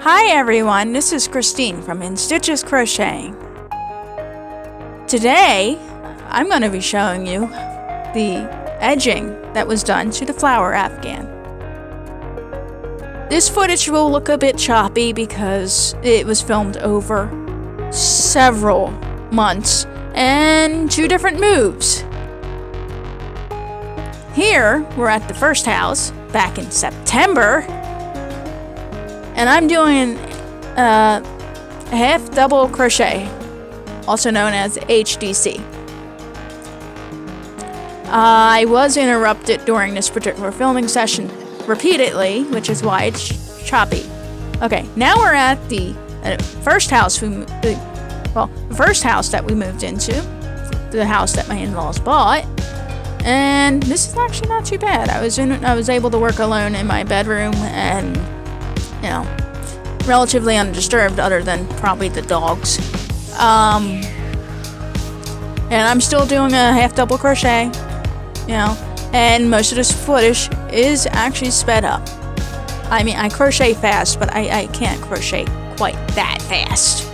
Hi everyone, this is Christine from In Stitches Crocheting. Today, I'm going to be showing you the edging that was done to the flower Afghan. This footage will look a bit choppy because it was filmed over several months and 2 different moves. Here, we're at the first house back in September. And I'm doing a half double crochet, also known as HDC. I was interrupted during this particular filming session repeatedly, which is why it's choppy. Okay, now we're at the first house the first house that we moved into, the house that my in-laws bought. And this is actually not too bad. I was able to work alone in my bedroom and, you know, relatively undisturbed other than probably the dogs. And I'm still doing a half double crochet, you know, and most of this footage is actually sped up. I mean, I crochet fast, but I can't crochet quite that fast.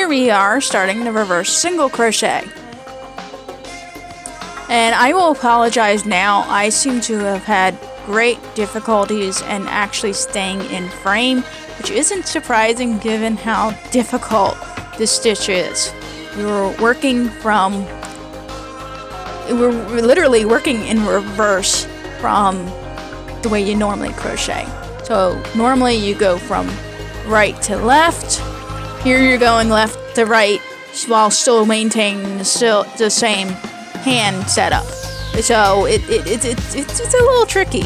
We are starting the reverse single crochet, and I will apologize now. I seem to have had great difficulties in actually staying in frame, which isn't surprising given how difficult this stitch is. We're literally working in reverse from the way you normally crochet. So normally you go from right to left. Here you're going left to right while still maintaining the same hand setup. So it's a little tricky,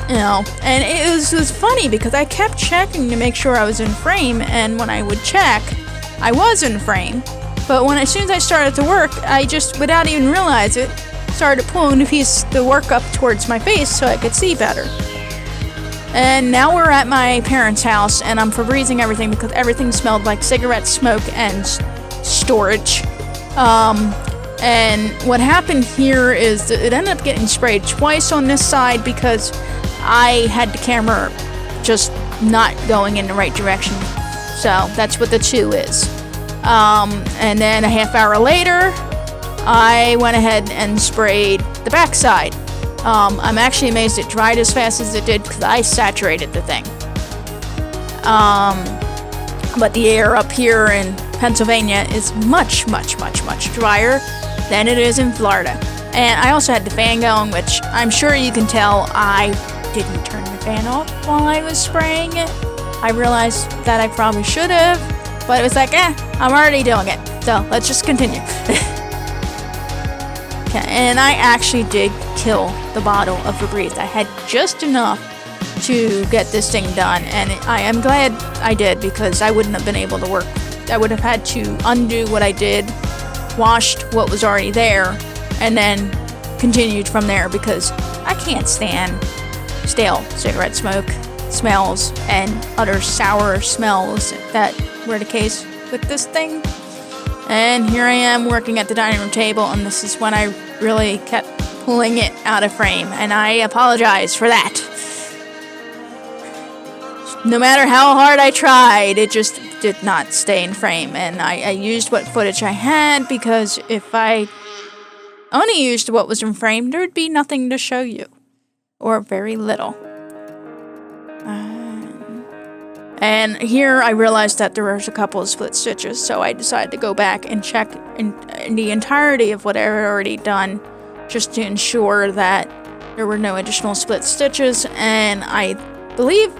you know. And it was funny because I kept checking to make sure I was in frame, and when I would check, I was in frame. But as soon as I started to work, I just, without even realize it, started pulling the work up towards my face so I could see better. And now we're at my parents' house, and I'm Febrezing everything because everything smelled like cigarette smoke and storage. And what happened here is that it ended up getting sprayed twice on this side because I had the camera just not going in the right direction. So that's what the 2 is. And then a half hour later, I went ahead and sprayed the back side. I'm actually amazed it dried as fast as it did because I saturated the thing. But the air up here in Pennsylvania is much, much, much, much drier than it is in Florida. And I also had the fan going, which I'm sure you can tell I didn't turn the fan off while I was spraying it. I realized that I probably should have, but it was like, I'm already doing it. So let's just continue. Okay, and I actually did kill the bottle of Febreze. I had just enough to get this thing done, and I am glad I did, because I wouldn't have been able to work. I would have had to undo what I did, washed what was already there, and then continued from there, because I can't stand stale cigarette smoke smells and other sour smells that were the case with this thing. And here I am working at the dining room table, and this is when I really kept pulling it out of frame, and I apologize for that. No matter how hard I tried, it just did not stay in frame, and I used what footage I had, because if I only used what was in frame, there'd be nothing to show you, or very little. And here I realized that there was a couple of split stitches, so I decided to go back and check in the entirety of what I had already done, just to ensure that there were no additional split stitches, and I believe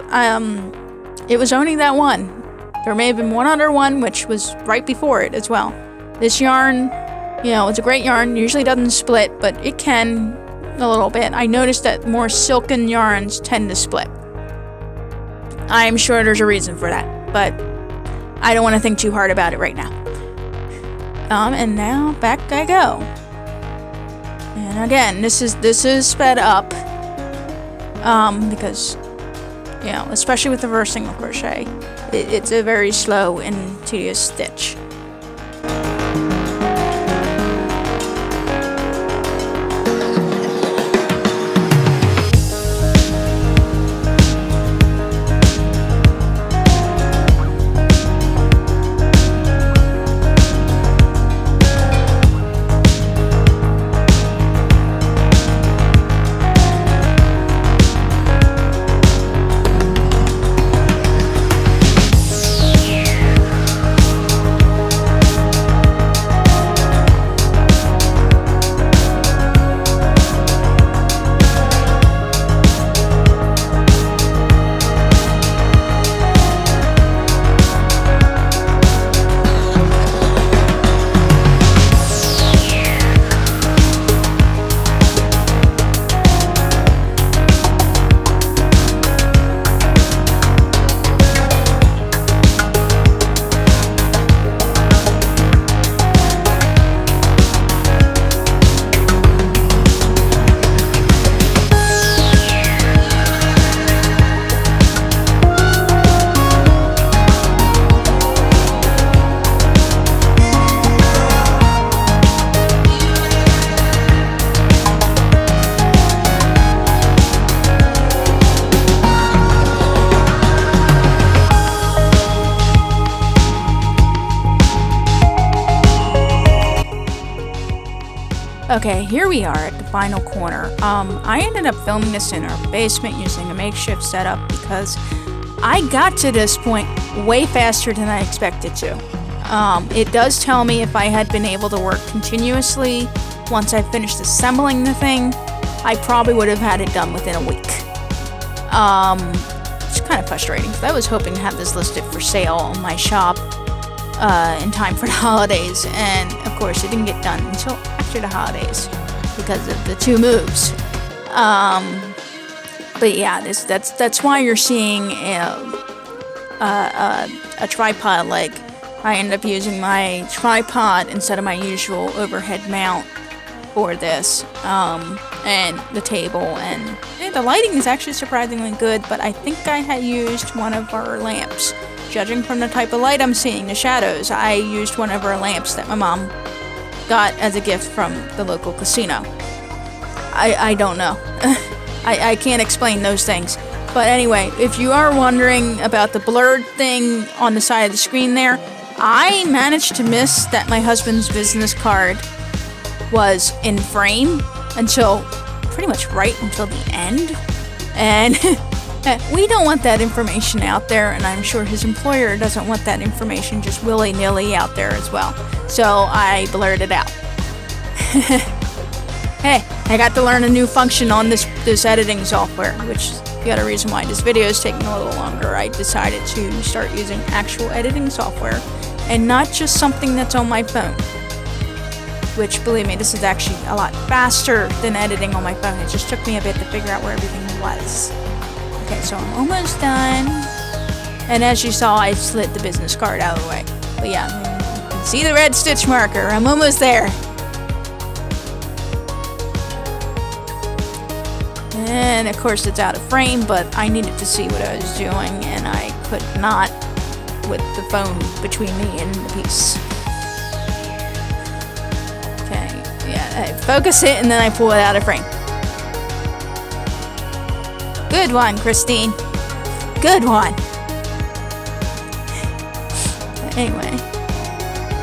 it was only that one. There may have been one other one, which was right before it as well. This yarn, it's a great yarn, usually doesn't split, but it can a little bit. I noticed that more silken yarns tend to split. I'm sure there's a reason for that, but I don't want to think too hard about it right now. And now back I go. And again, this is sped up, because, especially with the reverse single crochet, it's a very slow and tedious stitch. Okay, here we are at the final corner. I ended up filming this in our basement using a makeshift setup because I got to this point way faster than I expected to. It does tell me if I had been able to work continuously once I finished assembling the thing, I probably would have had it done within a week. It's kind of frustrating because I was hoping to have this listed for sale on my shop in time for the holidays, and of course it didn't get done until after the holidays because of the two moves. But yeah, that's why you're seeing a tripod leg. I ended up using my tripod instead of my usual overhead mount for this, and the table, and the lighting is actually surprisingly good, but I think I had used one of our lamps. Judging from the type of light I'm seeing, the shadows, I used one of our lamps that my mom got as a gift from the local casino. I don't know. I can't explain those things. But anyway, if you are wondering about the blurred thing on the side of the screen there, I managed to miss that my husband's business card was in frame until pretty much right until the end. And we don't want that information out there, and I'm sure his employer doesn't want that information just willy-nilly out there as well. So I blurred it out. Hey, I got to learn a new function on this editing software, which is the other reason why this video is taking a little longer. I decided to start using actual editing software and not just something that's on my phone. Which, believe me, this is actually a lot faster than editing on my phone. It just took me a bit to figure out where everything was. Okay, so I'm almost done. And as you saw, I slid the business card out of the way. But yeah, you can see the red stitch marker. I'm almost there. And of course it's out of frame, but I needed to see what I was doing, and I could not with the phone between me and the piece. Okay, yeah, I focus it and then I pull it out of frame. Good one, Christine. Good one. But anyway,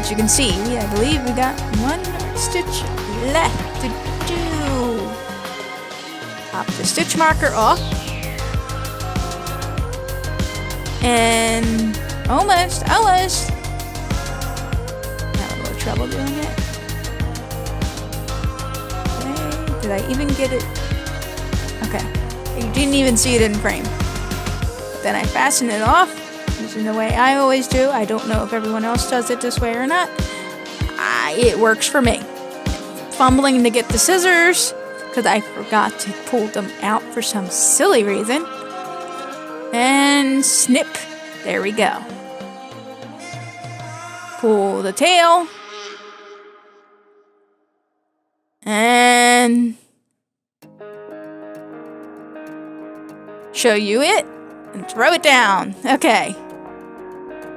as you can see, I believe we got one more stitch left to do. Pop the stitch marker off. And almost. Had a little trouble doing it. Okay, did I even get it? Okay, you didn't even see it in frame. Then I fasten it off using the way I always do. I don't know if everyone else does it this way or not. It works for me. Fumbling to get the scissors because I forgot to pull them out for some silly reason. And snip. There we go. Pull the tail. And show you it. And throw it down. Okay.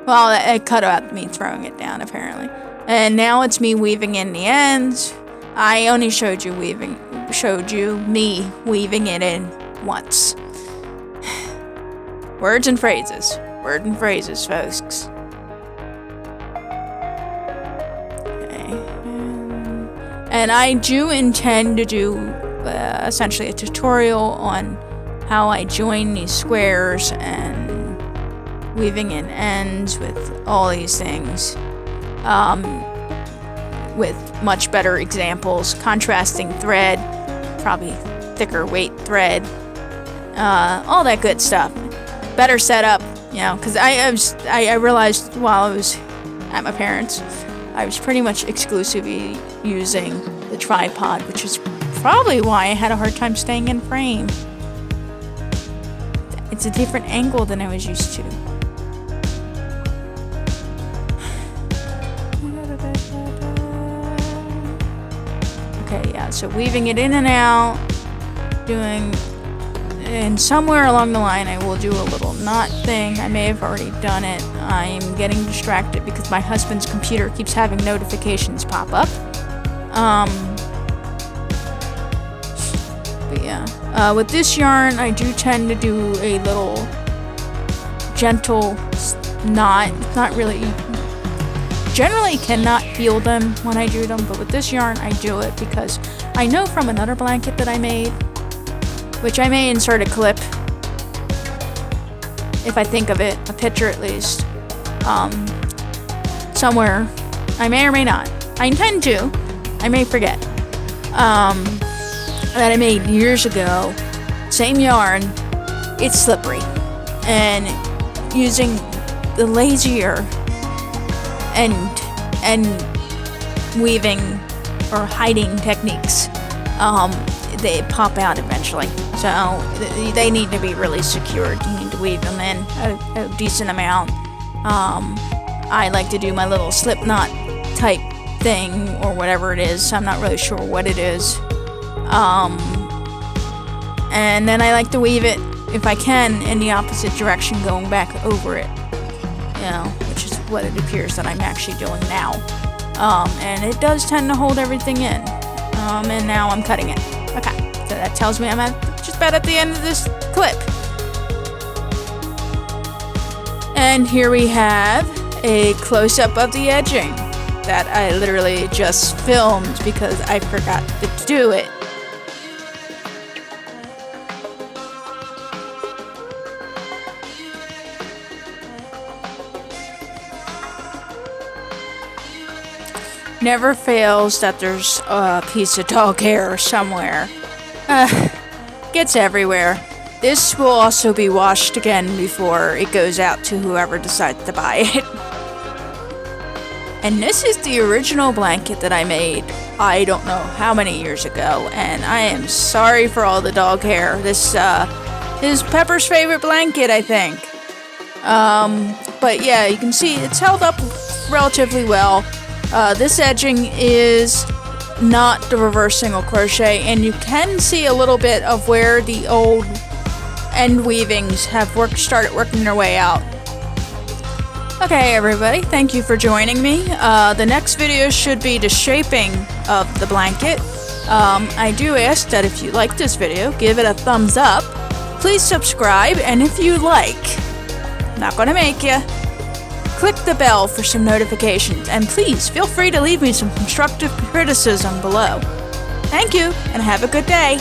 Well, it cut out me throwing it down, apparently. And now it's me weaving in the ends. I only showed you me weaving it in once. Words and phrases. Word and phrases, folks. Okay. And I do intend to do essentially a tutorial on how I join these squares and weaving in ends with all these things. With much better examples, contrasting thread, probably thicker weight thread, all that good stuff. Better setup, you know, because I realized while I was at my parents', I was pretty much exclusively using the tripod, which is probably why I had a hard time staying in frame. It's a different angle than I was used to. Okay, yeah, so weaving it in and out, and somewhere along the line I will do a little knot thing. I may have already done it. I'm getting distracted because my husband's computer keeps having notifications pop up. But yeah, with this yarn I do tend to do a little gentle knot. Not really. Generally cannot feel them when I do them, but with this yarn I do it because I know from another blanket that I made, which I may insert a clip if I think of it, a picture at least, somewhere. I may or may not. I intend to. I may forget. That I made years ago. Same yarn. It's slippery. And using the lazier and weaving or hiding techniques, they pop out eventually. So they need to be really secured. You need to weave them in a decent amount. I like to do my little slip knot type thing or whatever it is. I'm not really sure what it is. And then I like to weave it, if I can, in the opposite direction, going back over it. You know, which is what it appears that I'm actually doing now. And it does tend to hold everything in. And now I'm cutting it. Okay, so that tells me I'm just about at the end of this clip. And here we have a close-up of the edging that I literally just filmed because I forgot to do it. Never fails that there's a piece of dog hair somewhere. Gets everywhere. This will also be washed again before it goes out to whoever decides to buy it. And this is the original blanket that I made, I don't know how many years ago, and I am sorry for all the dog hair. This his Pepper's favorite blanket, I think. But yeah, you can see it's held up relatively well. This edging is not the reverse single crochet, and you can see a little bit of where the old end weavings have started working their way out. Okay, everybody, thank you for joining me. The next video should be the shaping of the blanket. I do ask that if you like this video, give it a thumbs up. Please subscribe, and if you like, not gonna make you, click the bell for some notifications, and please feel free to leave me some constructive criticism below. Thank you, and have a good day.